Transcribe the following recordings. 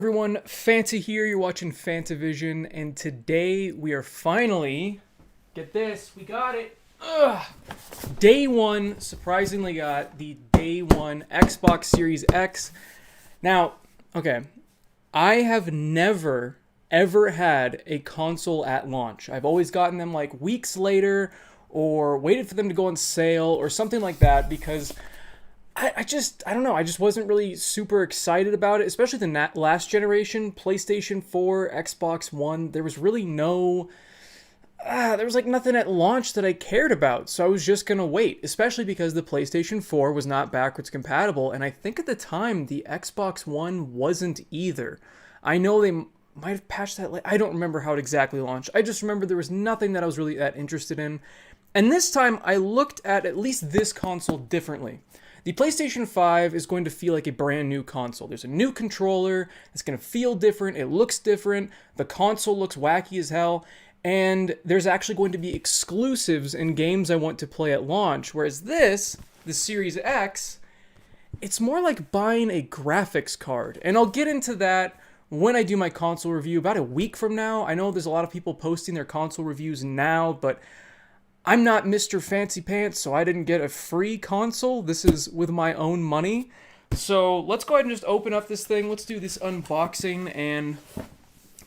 Everyone, Fanta here. You're watching Fantavision, and today we are finally, get this, we got it. Ugh. Day one, surprisingly got the day one Xbox Series X. Now, okay, I have never ever had a console at launch. I've always gotten them like weeks later or waited for them to go on sale or something like that because I don't know. I just wasn't really super excited about it, especially the last generation, PlayStation 4, Xbox One. There was really there was like nothing at launch that I cared about. So I was just going to wait, especially because the PlayStation 4 was not backwards compatible. And I think at the time, the Xbox One wasn't either. I know they might have patched that late. I don't remember how it exactly launched. I just remember there was nothing that I was really that interested in. And this time, I looked at least this console differently. The PlayStation 5 is going to feel like a brand new console. There's a new controller. It's going to feel different. It looks different. The console looks wacky as hell. And there's actually going to be exclusives in games I want to play at launch. Whereas the Series X, it's more like buying a graphics card. And I'll get into that when I do my console review about a week from now. I know there's a lot of people posting their console reviews now, but I'm not Mr. Fancy Pants, so I didn't get a free console. This is with my own money. So let's go ahead and just open up this thing. Let's do this unboxing and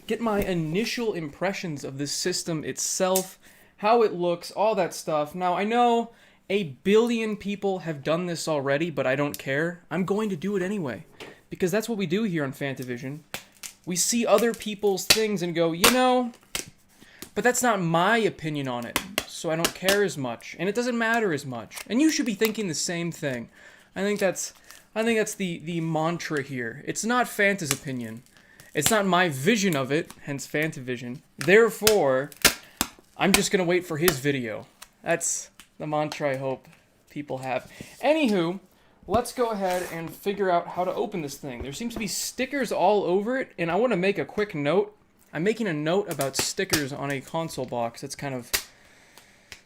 get my initial impressions of this system itself, how it looks, all that stuff. Now, I know a billion people have done this already, but I don't care. I'm going to do it anyway, because that's what we do here on Fantavision. We see other people's things and go, but that's not my opinion on it, so I don't care as much, and it doesn't matter as much. And you should be thinking the same thing. I think that's the mantra here. It's not Fanta's opinion. It's not my vision of it, hence Fantavision. Therefore, I'm just gonna wait for his video. That's the mantra I hope people have. Anywho, let's go ahead and figure out how to open this thing. There seems to be stickers all over it, and I want to make a quick note. I'm making a note about stickers on a console box. It's kind of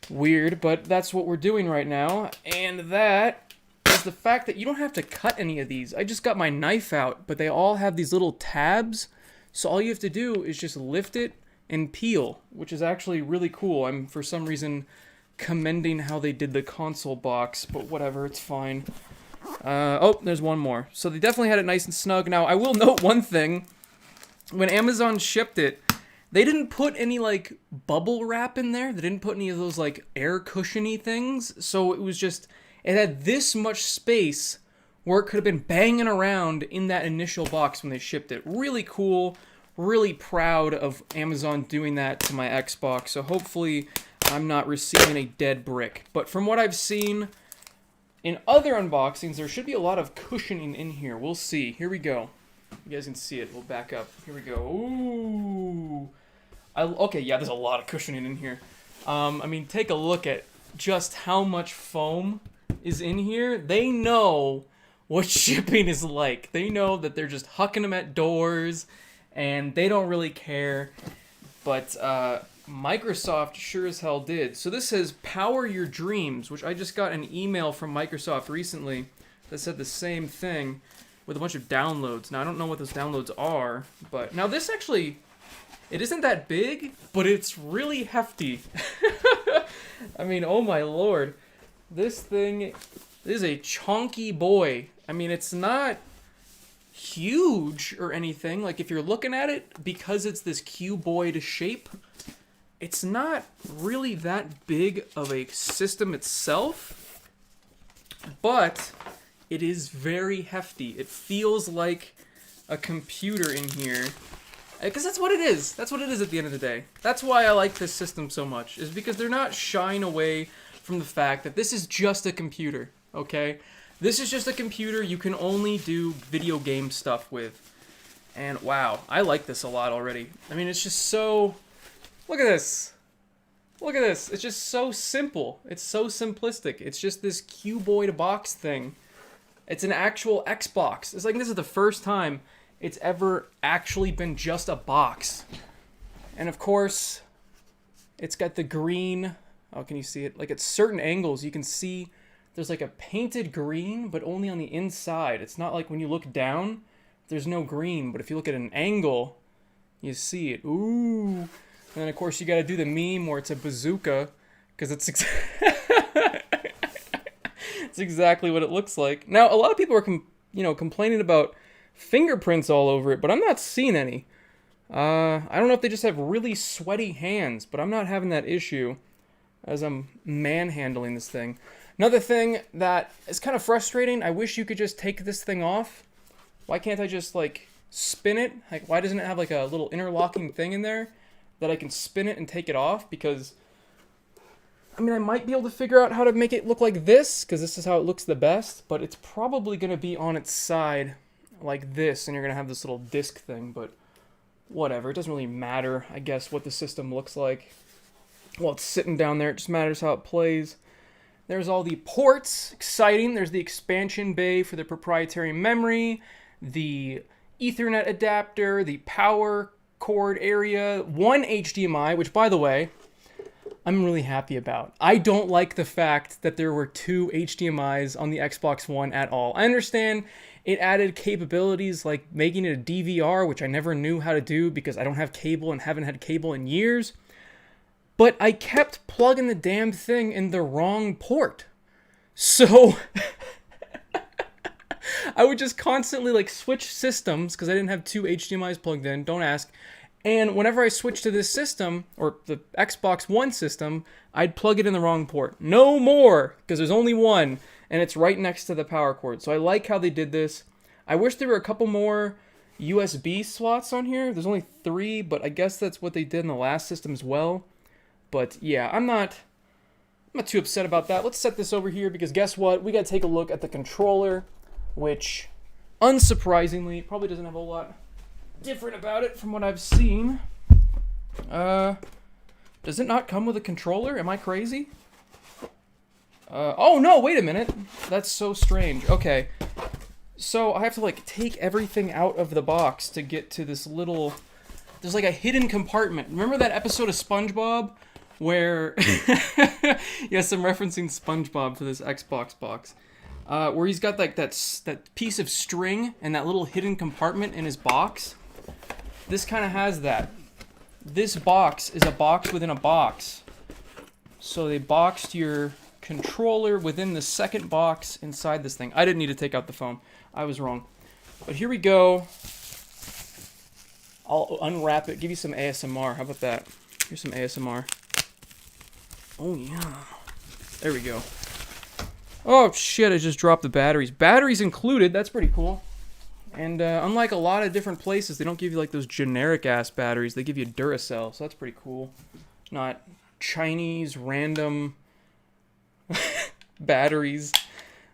weird, but that's what we're doing right now. And that is the fact that you don't have to cut any of these. I just got my knife out, but they all have these little tabs. So all you have to do is just lift it and peel, which is actually really cool. I'm, for some reason, commending how they did the console box, but whatever, it's fine. Oh, there's one more. So they definitely had it nice and snug. Now, I will note one thing. When Amazon shipped it, they didn't put any, like, bubble wrap in there. They didn't put any of those, like, air cushiony things. So it was just, it had this much space where it could have been banging around in that initial box when they shipped it. Really cool. Really proud of Amazon doing that to my Xbox. So hopefully I'm not receiving a dead brick. But from what I've seen in other unboxings, there should be a lot of cushioning in here. We'll see. Here we go. You guys can see it. We'll back up. Here we go. Ooh. Okay, yeah, there's a lot of cushioning in here. I mean, take a look at just how much foam is in here. They know what shipping is like. They know that they're just hucking them at doors, and they don't really care. But Microsoft sure as hell did. So this says Power Your Dreams, which I just got an email from Microsoft recently that said the same thing, with a bunch of downloads. Now, I don't know what those downloads are, but now this actually, it isn't that big, but it's really hefty. I mean, oh my lord. This thing is a chunky boy. I mean, it's not huge or anything. Like, if you're looking at it, because it's this cuboid shape, it's not really that big of a system itself, but it is very hefty. It feels like a computer in here. Because that's what it is. That's what it is at the end of the day. That's why I like this system so much, is because they're not shying away from the fact that this is just a computer, okay? This is just a computer you can only do video game stuff with. And wow, I like this a lot already. I mean, it's just so... Look at this. Look at this. It's just so simple. It's so simplistic. It's just this cuboid box thing. It's an actual Xbox. It's like this is the first time it's ever actually been just a box. And of course, it's got the green. Oh, can you see it? Like at certain angles, you can see there's like a painted green, but only on the inside. It's not like when you look down, there's no green, but if you look at an angle, you see it. Ooh. And then, of course, you got to do the meme where it's a bazooka, because it's, it's exactly what it looks like. Now, a lot of people are, complaining about fingerprints all over it, but I'm not seeing any. I don't know if they just have really sweaty hands, but I'm not having that issue as I'm manhandling this thing. Another thing that is kind of frustrating, I wish you could just take this thing off. Why can't I just, like, spin it? Like, why doesn't it have, like, a little interlocking thing in there that I can spin it and take it off? Because, I mean, I might be able to figure out how to make it look like this, because this is how it looks the best, but it's probably going to be on its side like this, and you're going to have this little disc thing, but whatever. It doesn't really matter, I guess, what the system looks like. While it's sitting down there, it just matters how it plays. There's all the ports. Exciting. There's the expansion bay for the proprietary memory, the Ethernet adapter, the power cord area, one HDMI, which, by the way, I'm really happy about. I don't like the fact that there were two HDMIs on the Xbox One at all. I understand it added capabilities like making it a DVR, which I never knew how to do because I don't have cable and haven't had cable in years. But I kept plugging the damn thing in the wrong port. So I would just constantly like switch systems because I didn't have two HDMIs plugged in, don't ask. And whenever I switched to this system, or the Xbox One system, I'd plug it in the wrong port. No more, because there's only one, and it's right next to the power cord. So I like how they did this. I wish there were a couple more USB slots on here. There's only 3, but I guess that's what they did in the last system as well. But yeah, I'm not too upset about that. Let's set this over here, because guess what? We got to take a look at the controller, which, unsurprisingly, probably doesn't have a whole lot different about it from what I've seen. Does it not come with a controller? Am I crazy? Oh no, wait a minute. That's so strange. Okay. So I have to like take everything out of the box to get to this little, there's like a hidden compartment. Remember that episode of SpongeBob where, yes, I'm referencing SpongeBob for this Xbox box, where he's got like that piece of string and that little hidden compartment in his box? This kind of has that. This box is a box within a box. So they boxed your controller within the second box inside this thing. I didn't need to take out the foam. I was wrong. But here we go. I'll unwrap it, give you some ASMR. How about that? Here's some ASMR. Oh, yeah. There we go. Oh, shit, I just dropped the batteries. Batteries included. That's pretty cool. And unlike a lot of different places, they don't give you like those generic-ass batteries. They give you Duracell, so that's pretty cool. Not Chinese random batteries,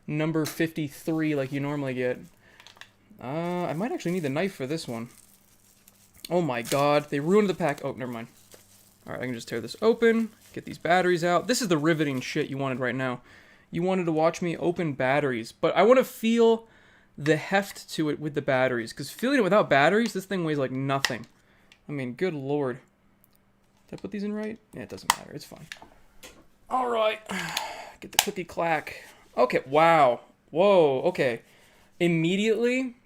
number 53 like you normally get. I might actually need the knife for this one. Oh my god, they ruined the pack. Oh, never mind. Alright, I can just tear this open, get these batteries out. This is the riveting shit you wanted right now. You wanted to watch me open batteries, but I want to feel the heft to it with the batteries, because feeling it without batteries, this thing weighs like nothing. I mean, good lord. Did I put these in right? Yeah, it doesn't matter. It's fine. Alright. Get the cookie clack. Okay, wow. Whoa, okay. Immediately,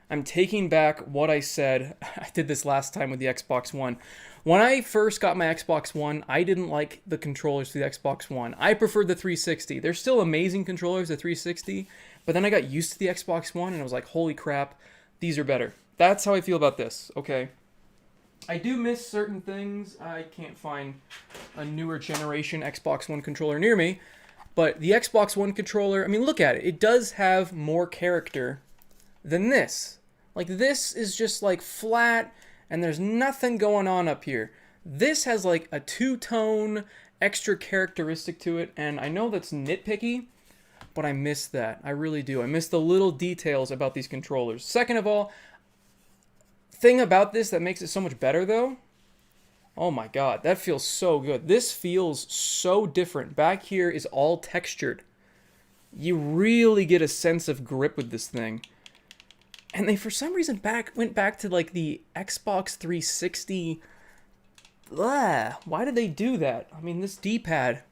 I'm taking back what I said. I did this last time with the Xbox One. When I first got my Xbox One, I didn't like the controllers for the Xbox One. I preferred the 360. They're still amazing controllers, the 360, but then I got used to the Xbox One, and I was like, holy crap, these are better. That's how I feel about this, okay? I do miss certain things. I can't find a newer generation Xbox One controller near me, but the Xbox One controller, I mean, look at it. It does have more character than this. Like, this is just, like, flat, and there's nothing going on up here. This has, like, a two-tone extra characteristic to it, and I know that's nitpicky, but I miss that. I really do. I miss the little details about these controllers. Second of all, thing about this that makes it so much better, though, oh my god, that feels so good. This feels so different. Back here is all textured. You really get a sense of grip with this thing. And they, for some reason, went back to, like, the Xbox 360. Ugh, why did they do that? I mean, this D-pad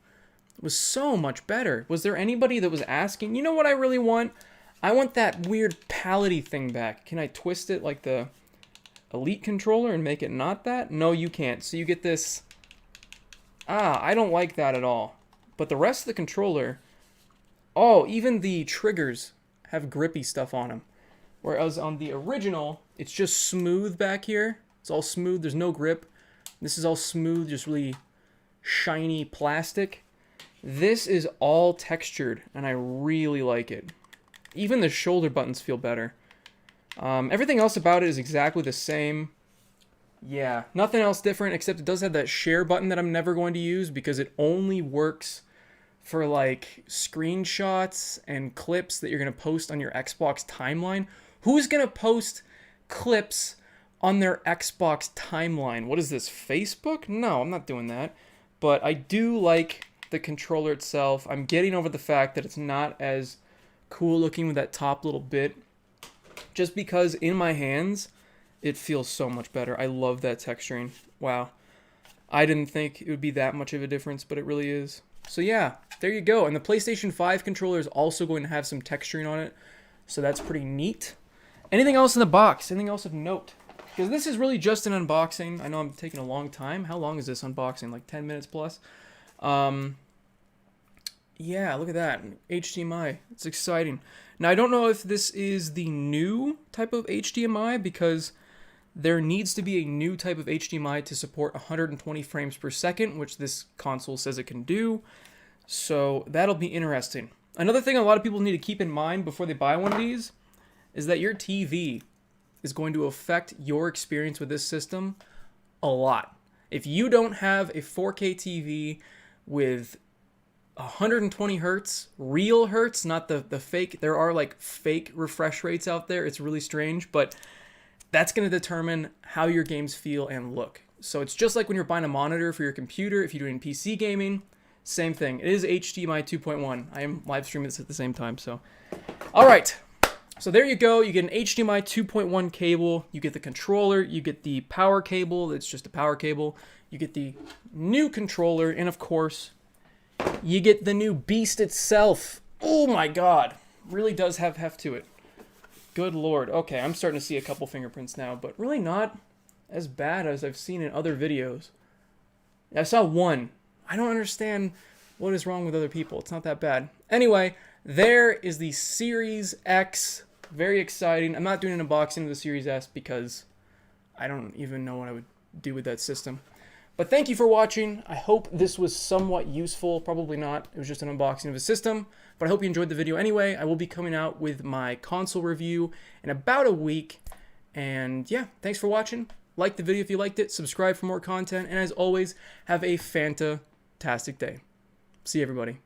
was so much better. Was there anybody that was asking, you know what I really want? I want that weird pallety thing back. Can I twist it like the Elite controller and make it not that? No, you can't. So you get this... I don't like that at all. But the rest of the controller... Oh, even the triggers have grippy stuff on them. Whereas on the original, it's just smooth back here. It's all smooth. There's no grip. This is all smooth, just really shiny plastic. This is all textured, and I really like it. Even the shoulder buttons feel better. Everything else about it is exactly the same. Yeah, nothing else different, except it does have that share button that I'm never going to use because it only works for like screenshots and clips that you're going to post on your Xbox timeline. Who's going to post clips on their Xbox timeline? What is this, Facebook? No, I'm not doing that. But I do like the controller itself. I'm getting over the fact that it's not as cool looking with that top little bit. Just because in my hands, it feels so much better. I love that texturing. Wow. I didn't think it would be that much of a difference, but it really is. So yeah, there you go. And the PlayStation 5 controller is also going to have some texturing on it. So that's pretty neat. Anything else in the box? Anything else of note? Because this is really just an unboxing. I know I'm taking a long time. How long is this unboxing? Like 10 minutes plus? Yeah, look at that. HDMI. It's exciting. Now, I don't know if this is the new type of HDMI because there needs to be a new type of HDMI to support 120 frames per second, which this console says it can do. So that'll be interesting. Another thing a lot of people need to keep in mind before they buy one of these is that your TV is going to affect your experience with this system a lot. If you don't have a 4K TV with 120 hertz, real hertz, not the fake. There are like fake refresh rates out there. It's really strange, but that's going to determine how your games feel and look. So it's just like when you're buying a monitor for your computer, if you're doing PC gaming, same thing. It is HDMI 2.1. I am live streaming this at the same time, so. All right. So there you go. You get an HDMI 2.1 cable. You get the controller. You get the power cable. It's just a power cable. You get the new controller. And of course, you get the new beast itself. Oh my god. Really does have heft to it. Good lord. Okay, I'm starting to see a couple fingerprints now, but really not as bad as I've seen in other videos. I saw one. I don't understand what is wrong with other people. It's not that bad. Anyway, there is the Series X. Very exciting. I'm not doing an unboxing of the Series S because I don't even know what I would do with that system. But thank you for watching. I hope this was somewhat useful. Probably not. It was just an unboxing of a system. But I hope you enjoyed the video anyway. I will be coming out with my console review in about a week. And yeah, thanks for watching. Like the video if you liked it. Subscribe for more content. And as always, have a fantastic day. See you, everybody.